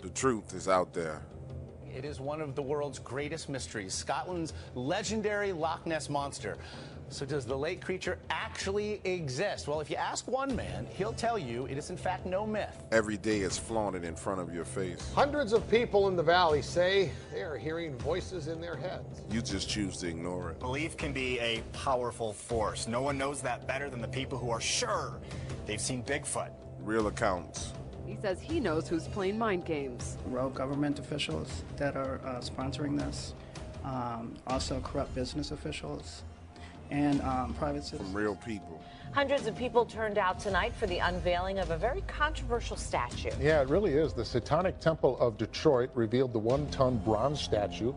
The truth is out there. It is one of the world's greatest mysteries, Scotland's legendary Loch Ness Monster. So does the lake creature actually exist? Well, if you ask one man, he'll tell you it is in fact no myth. Every day it's flaunted in front of your face. Hundreds of people in the valley say they are hearing voices in their heads. You just choose to ignore it. Belief can be a powerful force. No one knows that better than the people who are sure they've seen Bigfoot. Real accounts. He says he knows who's playing mind games. Rogue government officials that are sponsoring this, also corrupt business officials, and private citizens. From real people. Hundreds of people turned out tonight for the unveiling of a very controversial statue. Yeah, it really is. The Satanic Temple of Detroit revealed the one-ton bronze statue.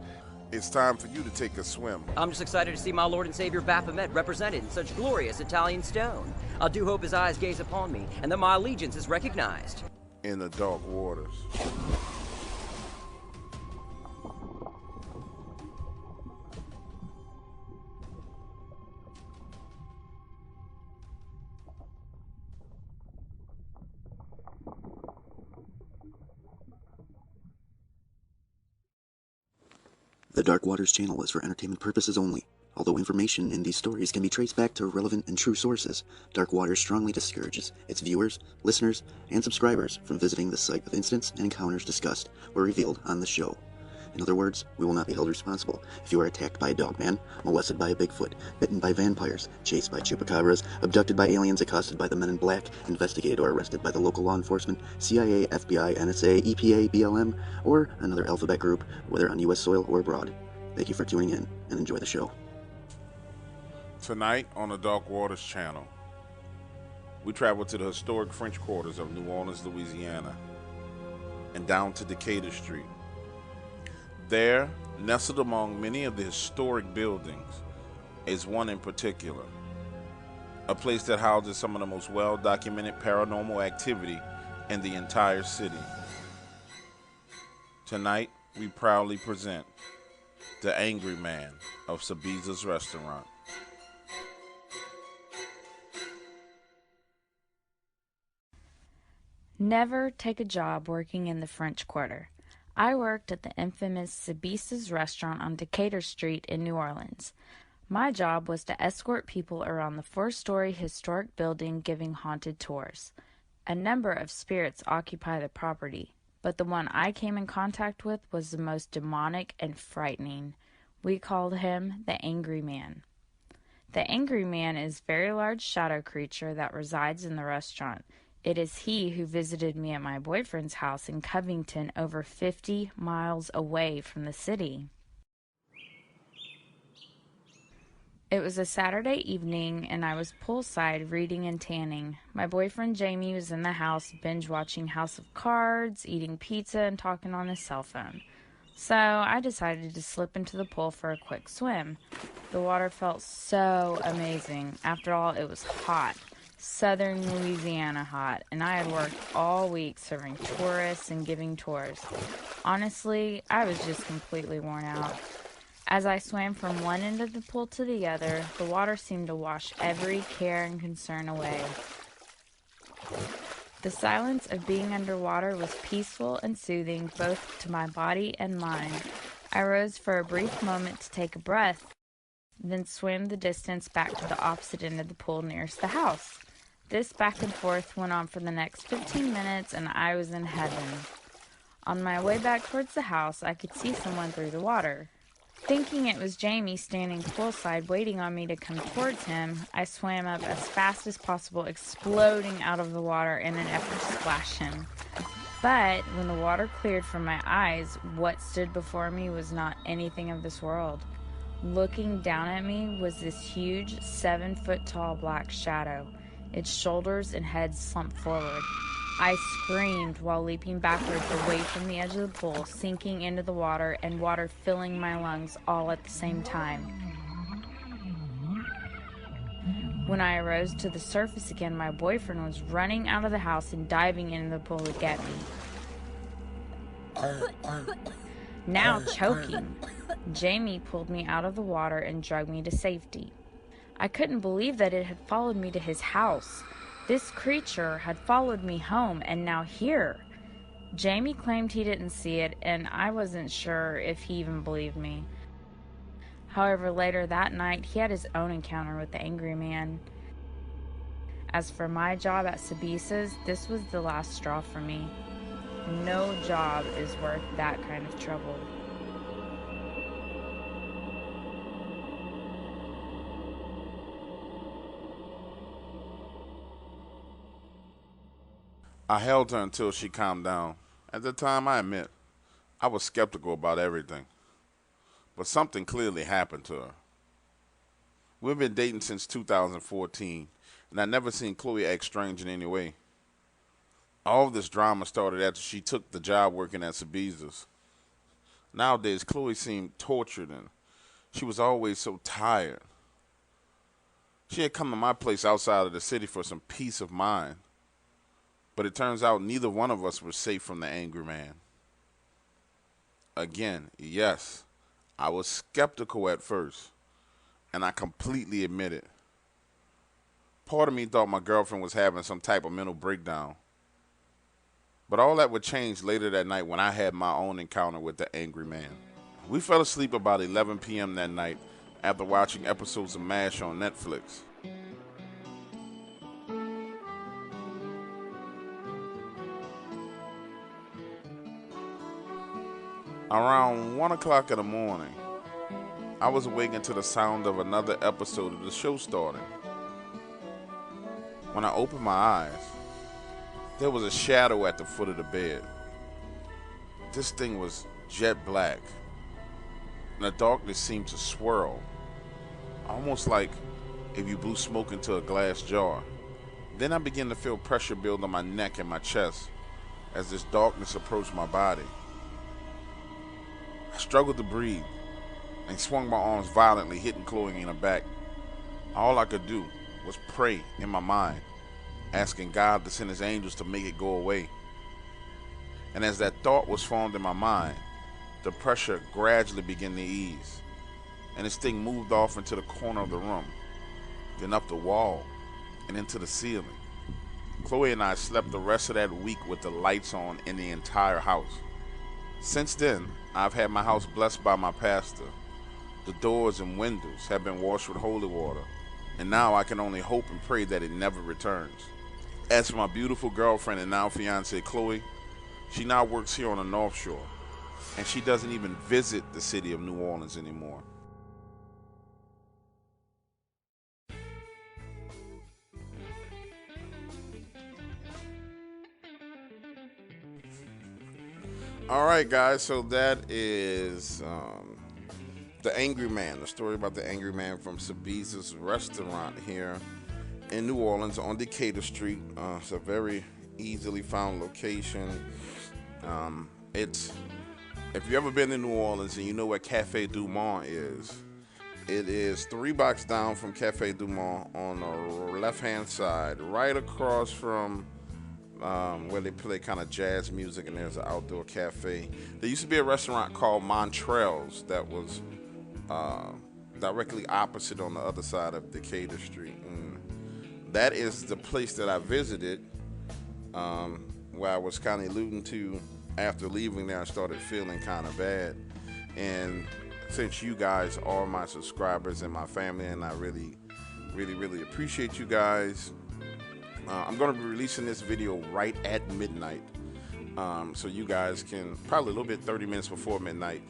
It's time for you to take a swim. I'm just excited to see my Lord and Savior Baphomet represented in such glorious Italian stone. I do hope his eyes gaze upon me and that my allegiance is recognized. In the dark waters. The Dark Waters channel is for entertainment purposes only. Although information in these stories can be traced back to relevant and true sources, Dark Waters strongly discourages its viewers, listeners, and subscribers from visiting the site of incidents and encounters discussed or revealed on the show. In other words, we will not be held responsible if you are attacked by a Dogman, molested by a Bigfoot, bitten by vampires, chased by chupacabras, abducted by aliens, accosted by the Men in Black, investigated or arrested by the local law enforcement, CIA, FBI, NSA, EPA, BLM, or another alphabet group, whether on U.S. soil or abroad. Thank you for tuning in, and enjoy the show. Tonight on the Dark Waters channel, we travel to the historic French quarters of New Orleans, Louisiana, and down to Decatur Street. There, nestled among many of the historic buildings, is one in particular, a place that houses some of the most well-documented paranormal activity in the entire city. Tonight, we proudly present the Angry Man of Sabisa's restaurant. Never take a job working in the French Quarter. I worked at the infamous Sabis' restaurant on Decatur Street in New Orleans. My job was to escort people around the 4-story historic building giving haunted tours. A number of spirits occupy the property, but the one I came in contact with was the most demonic and frightening. We called him the Angry Man. The Angry Man is a very large shadow creature that resides in the restaurant. It is he who visited me at my boyfriend's house in Covington, over 50 miles away from the city. It was a Saturday evening, and I was poolside reading and tanning. My boyfriend Jamie was in the house binge-watching House of Cards, eating pizza, and talking on his cell phone. So I decided to slip into the pool for a quick swim. The water felt so amazing. After all, it was hot. Southern Louisiana hot, and I had worked all week serving tourists and giving tours. Honestly, I was just completely worn out. As I swam from one end of the pool to the other, the water seemed to wash every care and concern away. The silence of being underwater was peaceful and soothing both to my body and mind. I rose for a brief moment to take a breath, then swam the distance back to the opposite end of the pool nearest the house. This back and forth went on for the next 15 minutes, and I was in heaven. On my way back towards the house, I could see someone through the water. Thinking it was Jamie standing poolside waiting on me to come towards him, I swam up as fast as possible, exploding out of the water in an effort to splash him. But when the water cleared from my eyes, what stood before me was not anything of this world. Looking down at me was this huge 7-foot-tall black shadow. Its shoulders and head slumped forward. I screamed while leaping backwards away from the edge of the pool, sinking into the water and water filling my lungs all at the same time. When I arose to the surface again, my boyfriend was running out of the house and diving into the pool to get me. Now choking, Jamie pulled me out of the water and dragged me to safety. I couldn't believe that it had followed me to his house. This creature had followed me home, and now here. Jamie claimed he didn't see it, and I wasn't sure if he even believed me. However, later that night, he had his own encounter with the angry man. As for my job at Sabisa's, this was the last straw for me. No job is worth that kind of trouble. I held her until she calmed down. At the time, I admit, I was skeptical about everything. But something clearly happened to her. We've been dating since 2014, and I never seen Chloe act strange in any way. All of this drama started after she took the job working at Sabisa's. Nowadays, Chloe seemed tortured, and she was always so tired. She had come to my place outside of the city for some peace of mind. But it turns out neither one of us were safe from the angry man. Again, yes, I was skeptical at first, and I completely admit it. Part of me thought my girlfriend was having some type of mental breakdown. But all that would change later that night when I had my own encounter with the angry man. We fell asleep about 11 p.m. that night after watching episodes of MASH on Netflix. Around 1 o'clock in the morning, I was awakened to the sound of another episode of the show starting. When I opened my eyes, there was a shadow at the foot of the bed. This thing was jet black, and the darkness seemed to swirl, almost like if you blew smoke into a glass jar. Then I began to feel pressure build on my neck and my chest as this darkness approached my body. I struggled to breathe and swung my arms violently, hitting Chloe in the back. All I could do was pray in my mind, asking God to send his angels to make it go away. And as that thought was formed in my mind, the pressure gradually began to ease, and this thing moved off into the corner of the room, then up the wall and into the ceiling. Chloe and I slept the rest of that week with the lights on in the entire house. Since then, I've had my house blessed by my pastor. The doors and windows have been washed with holy water, and now I can only hope and pray that it never returns. As for my beautiful girlfriend and now fiance Chloe, she now works here on the North Shore, and she doesn't even visit the city of New Orleans anymore. All right, guys, so that is the angry man, the story about the angry man from Sabisa's restaurant here in New Orleans on Decatur Street. It's a very easily found location. It's, if you've ever been to New Orleans and you know where Cafe Du Monde is, it is 3 blocks down from Cafe Du Monde on the left-hand side, right across from where they play kind of jazz music, and there's an outdoor cafe. There used to be a restaurant called Montrell's that was directly opposite on the other side of Decatur Street. And that is the place that I visited, where I was kind of alluding to after leaving there. I started feeling kind of bad. And since you guys are my subscribers and my family, and I really appreciate you guys, I'm going to be releasing this video right at midnight, so you guys can, probably a little bit 30 minutes before midnight,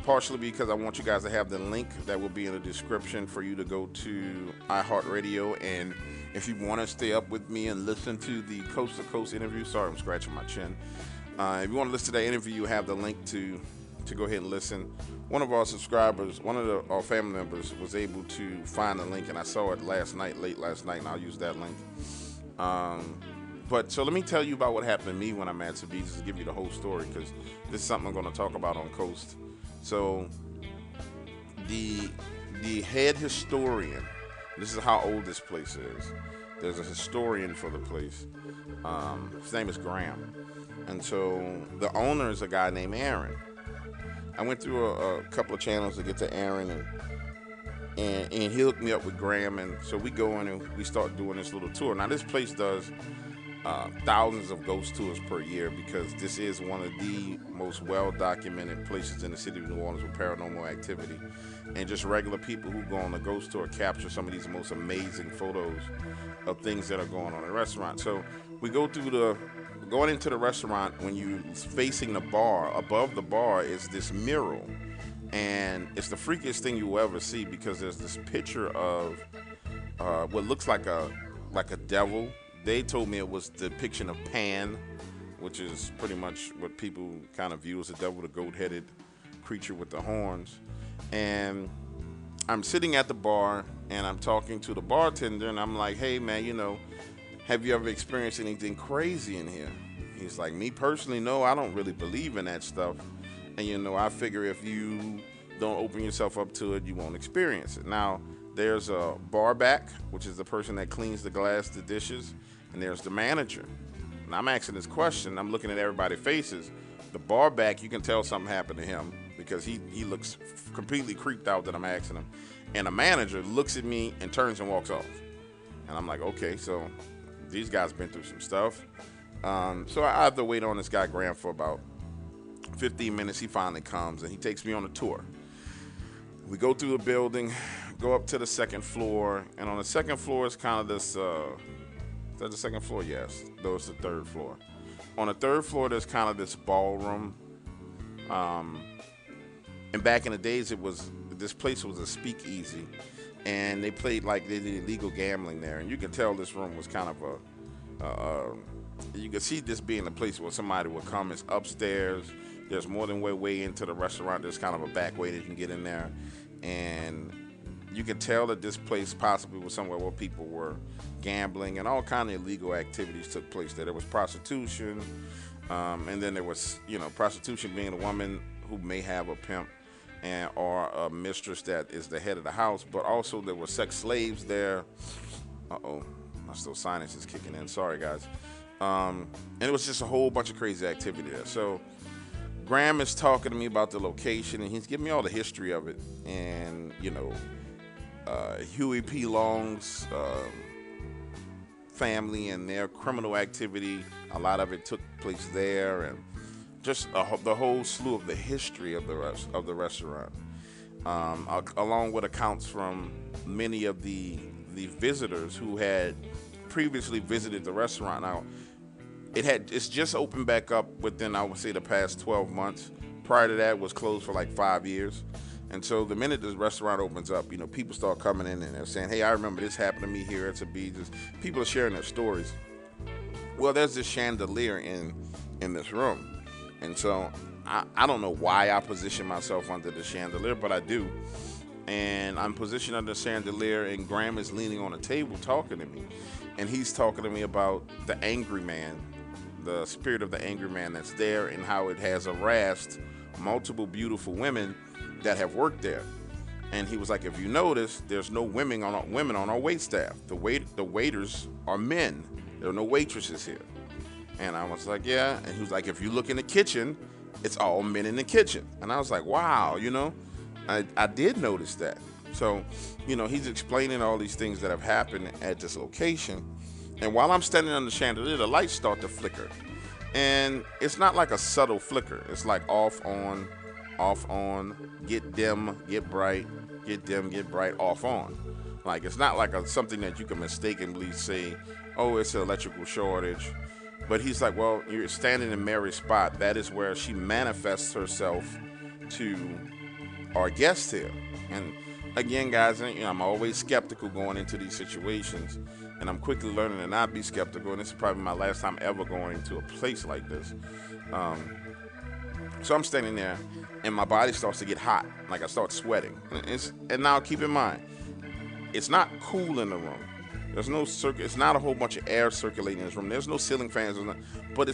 partially because I want you guys to have the link that will be in the description for you to go to iHeartRadio. And if you want to stay up with me and listen to the Coast to Coast interview, sorry, I'm scratching my chin. If you want to listen to that interview, you have the link to go ahead and listen. One of our subscribers, one of our family members, was able to find the link, and I saw it late last night, and I'll use that link. But so let me tell you about what happened to me when I'm at Sabis, to give you the whole story, because this is something I'm going to talk about on Coast. So the head historian, this is how old this place is. There's a historian for the place. His name is Graham. And so the owner is a guy named Aaron. I went through a couple of channels to get to Aaron, and he hooked me up with Graham, and so we go in and we start doing this little tour. Now this place does thousands of ghost tours per year because this is one of the most well-documented places in the city of New Orleans with paranormal activity. And just regular people who go on a ghost tour capture some of these most amazing photos of things that are going on in the restaurant. So we go through going into the restaurant. When you facing the bar, above the bar is this mural. And it's the freakiest thing you will ever see because there's this picture of what looks like a devil. They told me it was the depiction of Pan, which is pretty much what people kind of view as the devil, the goat-headed creature with the horns. And I'm sitting at the bar, and I'm talking to the bartender, and I'm like, hey, man, have you ever experienced anything crazy in here? He's like, me personally, no, I don't really believe in that stuff. And, I figure if you don't open yourself up to it, you won't experience it. Now, there's a bar back, which is the person that cleans the glass, the dishes, and there's the manager. And I'm asking this question. I'm looking at everybody's faces. The bar back, you can tell something happened to him because he looks completely creeped out that I'm asking him. And the manager looks at me and turns and walks off. And I'm like, okay, so these guys been through some stuff. So I have to wait on this guy, Graham, for about 15 minutes. He finally comes, and he takes me on a tour. We go through the building, go up to the second floor, and on the second floor is kind of this, is that the second floor? Yes, though it's the third floor. On the third floor, there's kind of this ballroom. And back in the days, this place was a speakeasy, and they played they did illegal gambling there. And you can tell this room was kind of you can see this being a place where somebody would come. It's upstairs. There's more than one way into the restaurant. There's kind of a back way that you can get in there. And you can tell that this place possibly was somewhere where people were gambling and all kind of illegal activities took place there. There was prostitution, and then there was, prostitution being a woman who may have a pimp or a mistress that is the head of the house, but also there were sex slaves there. Uh-oh, my still sinus is kicking in. Sorry, guys. And it was just a whole bunch of crazy activity there. So Graham is talking to me about the location, and he's giving me all the history of it. And, Huey P. Long's family and their criminal activity, a lot of it took place there, and just the whole slew of the history of the restaurant, along with accounts from many of the visitors who had previously visited the restaurant. Now, it's just opened back up within, I would say, the past 12 months. Prior to that, it was closed for like 5 years. And so the minute this restaurant opens up, people start coming in and they're saying, hey, I remember this happened to me here at Sabis. People are sharing their stories. Well, there's this chandelier in this room. And so I don't know why I position myself under the chandelier, but I do. And I'm positioned under the chandelier, and Graham is leaning on a table talking to me. And he's talking to me about the angry man, the spirit of the angry man that's there, and how it has harassed multiple beautiful women that have worked there. And he was like, if you notice, there's no women on our wait staff. The waiters are men. There are no waitresses here. And I was like, yeah. And he was like, if you look in the kitchen, it's all men in the kitchen. And I was like, wow, I did notice that. So, he's explaining all these things that have happened at this location. And while I'm standing on the chandelier, the lights start to flicker. And it's not like a subtle flicker. It's like off, on, get dim, get bright, get dim, get bright, off, on. Like, it's not like something that you can mistakenly say, oh, it's an electrical shortage. But he's like, well, you're standing in Mary's spot. That is where she manifests herself to our guests here. And again, guys, I'm always skeptical going into these situations, and I'm quickly learning to not be skeptical. And this is probably my last time ever going into a place like this. So I'm standing there, and my body starts to get hot. Like, I start sweating. And now keep in mind, it's not cool in the room. There's no it's not a whole bunch of air circulating in this room. There's no ceiling fans, but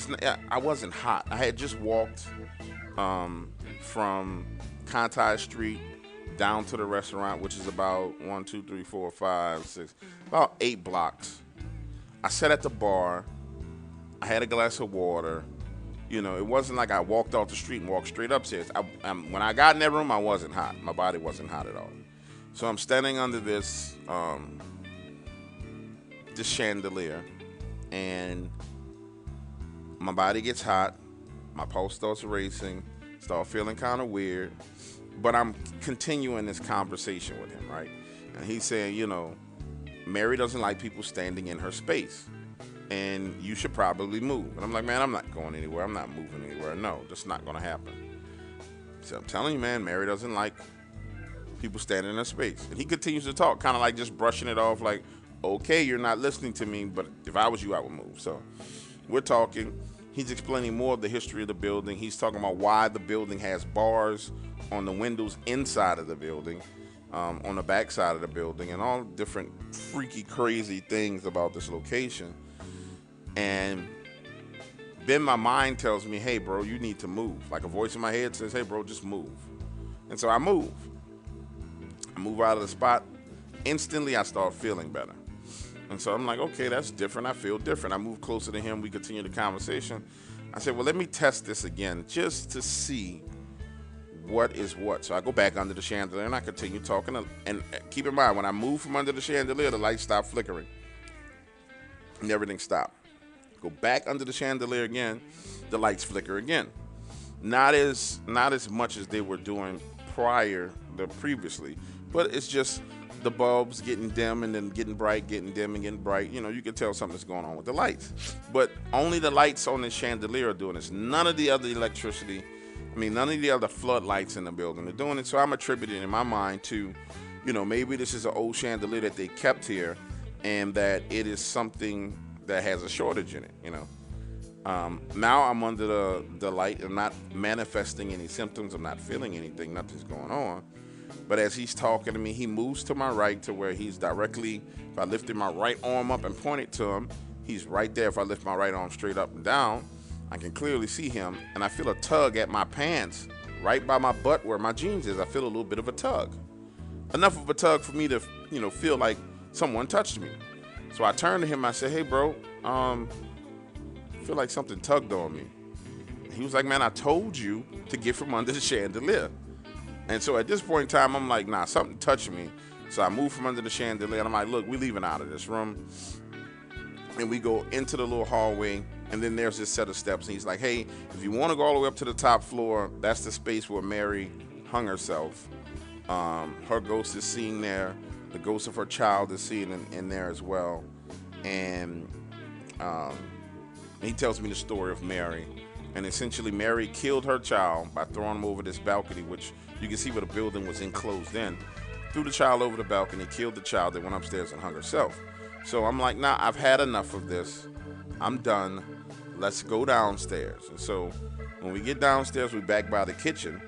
I wasn't hot. I had just walked from Decatur Street down to the restaurant, which is about about 8 blocks. I sat at the bar. I had a glass of water. It wasn't like I walked off the street and walked straight upstairs. When I got in that room, I wasn't hot. My body wasn't hot at all. So I'm standing under this chandelier, and my body gets hot, my pulse starts racing, start feeling kind of weird, but I'm continuing this conversation with him, right? And he's saying, you know, Mary doesn't like people standing in her space, and you should probably move. And I'm like, man, I'm not going anywhere. I'm not moving anywhere. No, that's not going to happen. So I'm telling you, man, Mary doesn't like people standing in her space. And he continues to talk, kind of like just brushing it off like, okay, you're not listening to me, but if I was you, I would move. So we're talking. He's explaining more of the history of the building. He's talking about why the building has bars on the windows inside of the building, on the back side of the building, and all different freaky, crazy things about this location. And then my mind tells me, hey, bro, you need to move. Like a voice in my head says, hey, bro, just move. And so I move. I move out of the spot. Instantly, I start feeling better. And so I'm like, okay, that's different. I feel different. I move closer to him. We continue the conversation. I said, well, let me test this again just to see what is what. So I go back under the chandelier and I continue talking. And keep in mind, when I move from under the chandelier, the lights stop flickering and everything stopped. Go back under the chandelier again, the lights flicker again. Not as much as they were doing previously, but it's just the bulbs getting dim and then getting bright, getting dim and getting bright. You know, you can tell something's going on with the lights. But only the lights on the chandelier are doing this. None of the other electricity, none of the other floodlights in the building are doing it. So I'm attributing in my mind to, you know, maybe this is an old chandelier that they kept here and that it is something that has a shortage in it, you know. Now I'm under the light. I'm not manifesting any symptoms. I'm not feeling anything. Nothing's going on. But as he's talking to me, he moves to my right to where he's directly, if I lifted my right arm up and pointed to him, he's right there. If I lift my right arm straight up and down, I can clearly see him. And I feel a tug at my pants, right by my butt where my jeans is. I feel a little bit of a tug. Enough of a tug for me to, you know, feel like someone touched me. So I turned to him. I said, hey, bro, I feel like something tugged on me. He was like, man, I told you to get from under the chandelier. And so at this point in time, I'm like, nah, something touched me. So I moved from under the chandelier. And I'm like, look, we're leaving out of this room. And we go into the little hallway. And then there's this set of steps. And he's like, hey, if you want to go all the way up to the top floor, that's the space where Mary hung herself. Her ghost is seen there. The ghost of her child is seen in there as well. And he tells me the story of Mary. And essentially, Mary killed her child by throwing him over this balcony, which you can see where the building was enclosed in. Threw the child over the balcony, killed the child, then went upstairs and hung herself. So I'm like, nah, I've had enough of this. I'm done. Let's go downstairs. And so when we get downstairs, we're back by the kitchen.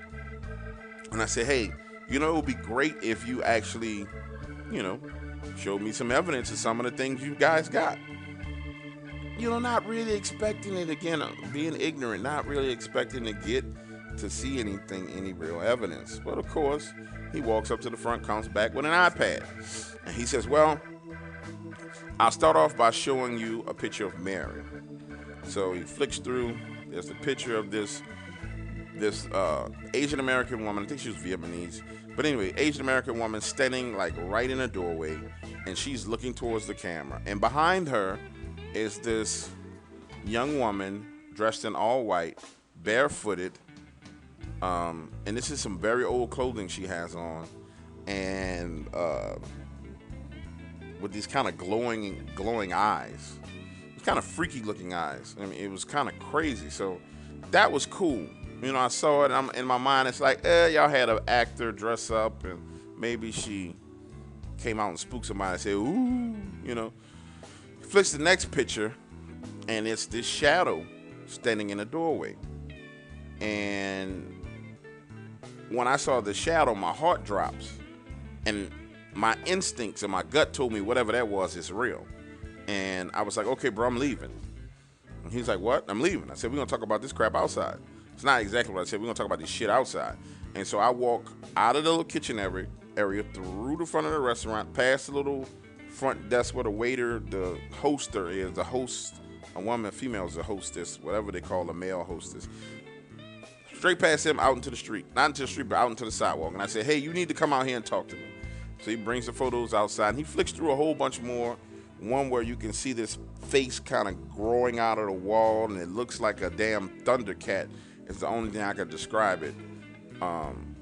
And I said, hey, you know, it would be great if you actually, you know, showed me some evidence of some of the things you guys got. You know, not really expecting it again, being ignorant, not really expecting to get to see anything, any real evidence. But of course, he walks up to the front, comes back with an iPad. And he says, well, I'll start off by showing you a picture of Mary. So he flicks through, there's a picture of this Asian American woman, I think she was Vietnamese. But anyway, Asian American woman standing like right in a doorway, and she's looking towards the camera. And behind her is this young woman dressed in all white, barefooted, and this is some very old clothing she has on, and with these kind of glowing eyes. It's kind of freaky looking eyes. I mean, it was kind of crazy. So that was cool. You know, I saw it, and in my mind, it's like, y'all had an actor dress up, and maybe she came out and spooked somebody and said, ooh, you know. Flicks the next picture, and it's this shadow standing in a doorway. And when I saw the shadow, my heart drops. And my instincts and my gut told me whatever that was is real. And I was like, okay, bro, I'm leaving. And he's like, what? I'm leaving. I said, we're going to talk about this crap outside. It's not exactly what I said. We're going to talk about this shit outside. And so I walk out of the little kitchen area through the front of the restaurant, past the little front desk where the waiter, the hoster is, the host, a woman, a female is a hostess, whatever they call a male hostess. Straight past him, out into the street. Not into the street, but out into the sidewalk. And I said, hey, you need to come out here and talk to me. So he brings the photos outside, and he flicks through a whole bunch more one where you can see this face kind of growing out of the wall, and it looks like a damn Thundercat. It's the only thing I could describe it.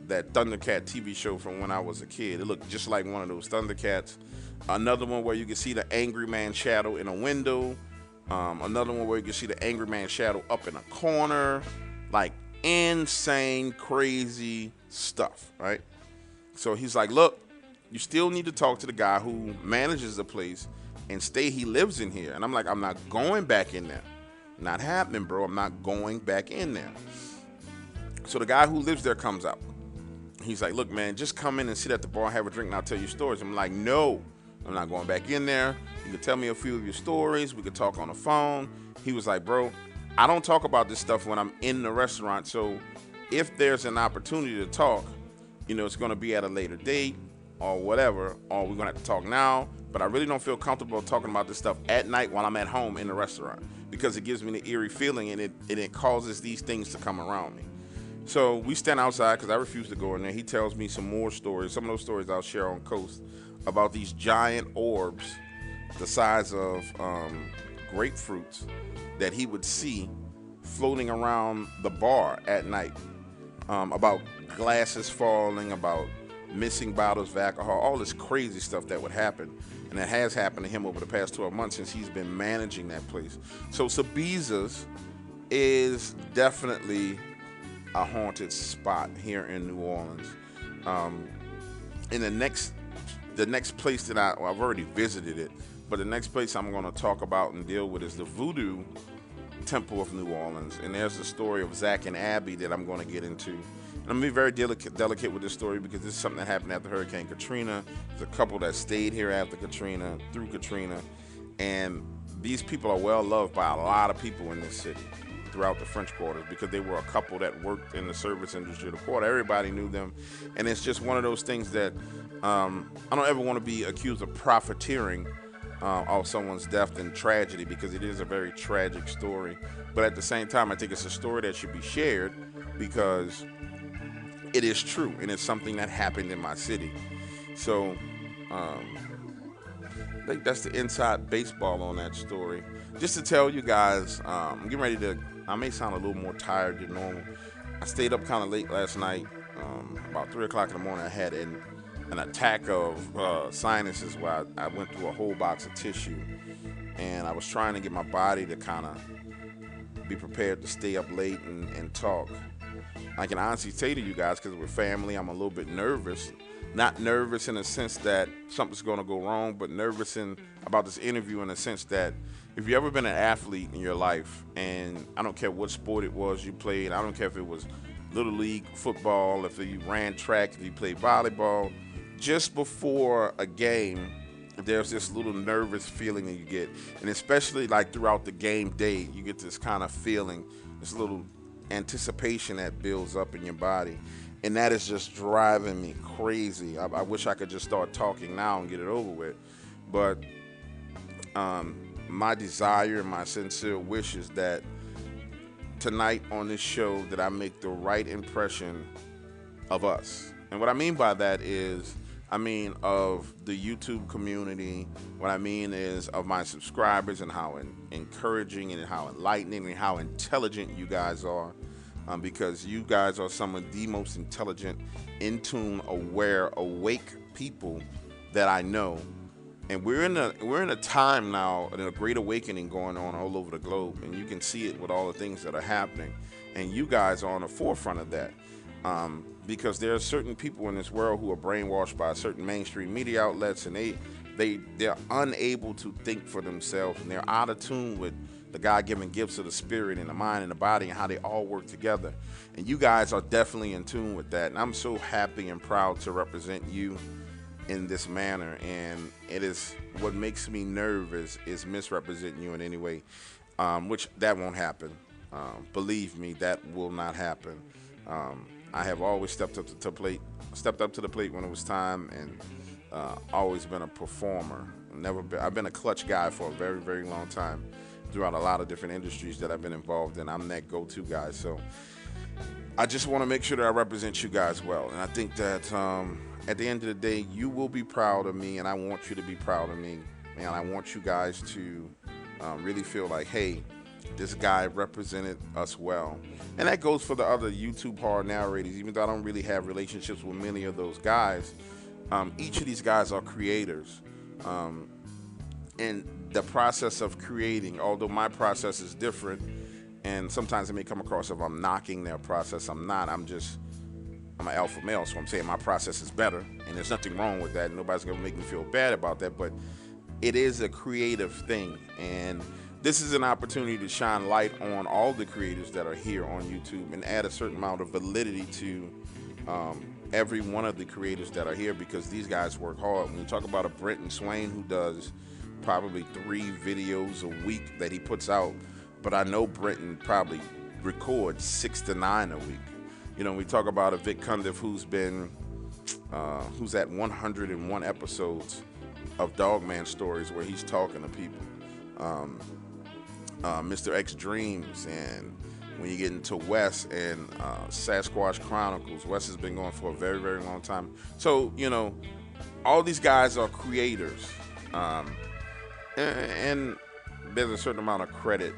That Thundercat TV show from when I was a kid. It looked just like one of those Thundercats. Another one where you can see the Angry Man shadow in a window. Another one where you can see the Angry Man shadow up in a corner. Like insane, crazy stuff, right? So he's like, look, you still need to talk to the guy who manages the place and he lives in here. And I'm like, I'm not going back in there. Not happening, bro. I'm not going back in there. So the guy who lives there comes out. He's like, look, man, just come in and sit at the bar, have a drink, and I'll tell you stories. I'm like, no, I'm not going back in there. You can tell me a few of your stories. We could talk on the phone. He was like, bro, I don't talk about this stuff when I'm in the restaurant. So if there's an opportunity to talk, you know, it's going to be at a later date or whatever, or we're going to have to talk now. But I really don't feel comfortable talking about this stuff at night while I'm at home in the restaurant, because it gives me the eerie feeling, and it causes these things to come around me. So we stand outside because I refuse to go in there. He tells me some more stories. Some of those stories I'll share on Coast about these giant orbs the size of grapefruits that he would see floating around the bar at night, about glasses falling, about missing bottles of alcohol, all this crazy stuff that would happen. And that has happened to him over the past 12 months since he's been managing that place. So Sabisas is definitely a haunted spot here in New Orleans. In the next place that I've already visited it, but the next place I'm going to talk about and deal with is the Voodoo Temple of New Orleans. And there's the story of Zach and Abby that I'm going to get into. And I'm going to be very delicate with this story because this is something that happened after Hurricane Katrina. There's a couple that stayed here after Katrina, through Katrina. And these people are well loved by a lot of people in this city throughout the French Quarters, because they were a couple that worked in the service industry of the port. Everybody knew them. And it's just one of those things that I don't ever want to be accused of profiteering off someone's death and tragedy, because it is a very tragic story. But at the same time, I think it's a story that should be shared because it is true, and it's something that happened in my city. So I think that's the inside baseball on that story. Just to tell you guys, I'm getting ready to, I may sound a little more tired than normal. I stayed up kind of late last night, about 3 o'clock in the morning. I had an attack of sinuses where I went through a whole box of tissue, and I was trying to get my body to kind of be prepared to stay up late and talk. I can honestly say to you guys, because we're family, I'm a little bit nervous. Not nervous in the sense that something's going to go wrong, but nervous about this interview in the sense that if you've ever been an athlete in your life, and I don't care what sport it was you played, I don't care if it was Little League football, if you ran track, if you played volleyball, just before a game, there's this little nervous feeling that you get. And especially like throughout the game day, you get this kind of feeling, this little anticipation that builds up in your body. And that is just driving me crazy. I wish I could just start talking now and get it over with. But my desire and my sincere wish is that tonight on this show that I make the right impression of us. And what I mean by that is, I mean of the YouTube community. What I mean is of my subscribers and how encouraging and how enlightening and how intelligent you guys are. Because you guys are some of the most intelligent, in tune, aware, awake people that I know. And we're in a time now, a great awakening going on all over the globe, and you can see it with all the things that are happening. And you guys are on the forefront of that, because there are certain people in this world who are brainwashed by certain mainstream media outlets, and they're unable to think for themselves, and they're out of tune with the God-given gifts of the spirit and the mind and the body and how they all work together. And you guys are definitely in tune with that. And I'm so happy and proud to represent you in this manner. And it is what makes me nervous is misrepresenting you in any way, which that won't happen. Believe me, that will not happen. I have always stepped up to the plate when it was time, and always been a performer. I've been a clutch guy for a very, very long time throughout a lot of different industries that I've been involved in. I'm that go-to guy. So I just want to make sure that I represent you guys well. And I think that at the end of the day, you will be proud of me, and I want you to be proud of me and I want you guys to really feel like, hey, this guy represented us well. And that goes for the other YouTube horror narrators. Even though I don't really have relationships with many of those guys, each of these guys are creators. And the process of creating, although my process is different, and sometimes it may come across if I'm knocking their process. I'm not. I'm an alpha male, so I'm saying my process is better, and there's nothing wrong with that. Nobody's gonna make me feel bad about that, but it is a creative thing, and this is an opportunity to shine light on all the creators that are here on YouTube and add a certain amount of validity to every one of the creators that are here, because these guys work hard. When you talk about a Brenton Swain who does probably 3 videos a week that he puts out, but I know Brenton probably records 6 to 9 a week. You know, we talk about a Vic Cundiff who's at 101 episodes of Dogman stories where he's talking to people. Mr. X Dreams, and when you get into Wes and Sasquatch Chronicles, Wes has been going for a very, very long time. So, you know, all these guys are creators. And there's a certain amount of credit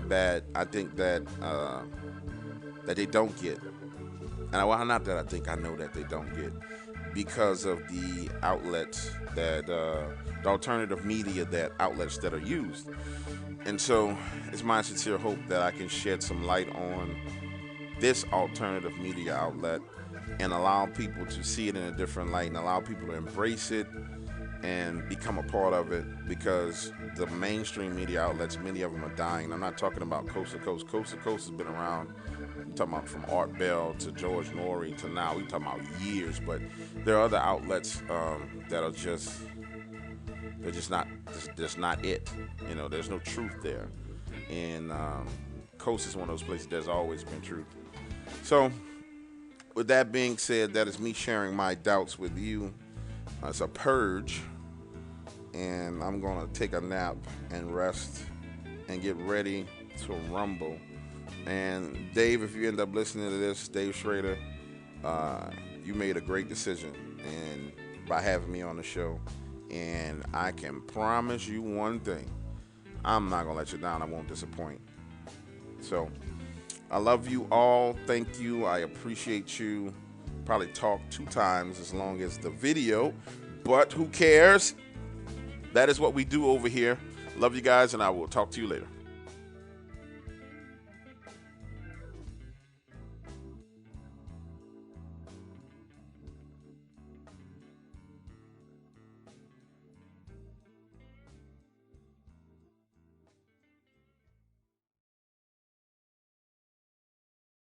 that I think that they don't get. And not that I think, I know that they don't get, because of the outlets that, the alternative media outlets that are used. And so it's my sincere hope that I can shed some light on this alternative media outlet and allow people to see it in a different light and allow people to embrace it and become a part of it, because the mainstream media outlets, many of them are dying. I'm not talking about Coast to Coast. Coast to Coast has been around. I'm talking about from Art Bell to George Norrie to now. We're talking about years, but there are other outlets that are just not it. You know, there's no truth there. And Coast is one of those places there's always been truth. So with that being said, that is me sharing my doubts with you. It's a purge, and I'm gonna take a nap and rest and get ready to rumble. And Dave, if you end up listening to this, Dave Schrader, you made a great decision and by having me on the show. And I can promise you one thing: I'm not gonna let you down. I won't disappoint. So I love you all. Thank you. I appreciate you. Probably talk 2 times as long as the video, but who cares? That is what we do over here. Love you guys, and I will talk to you later.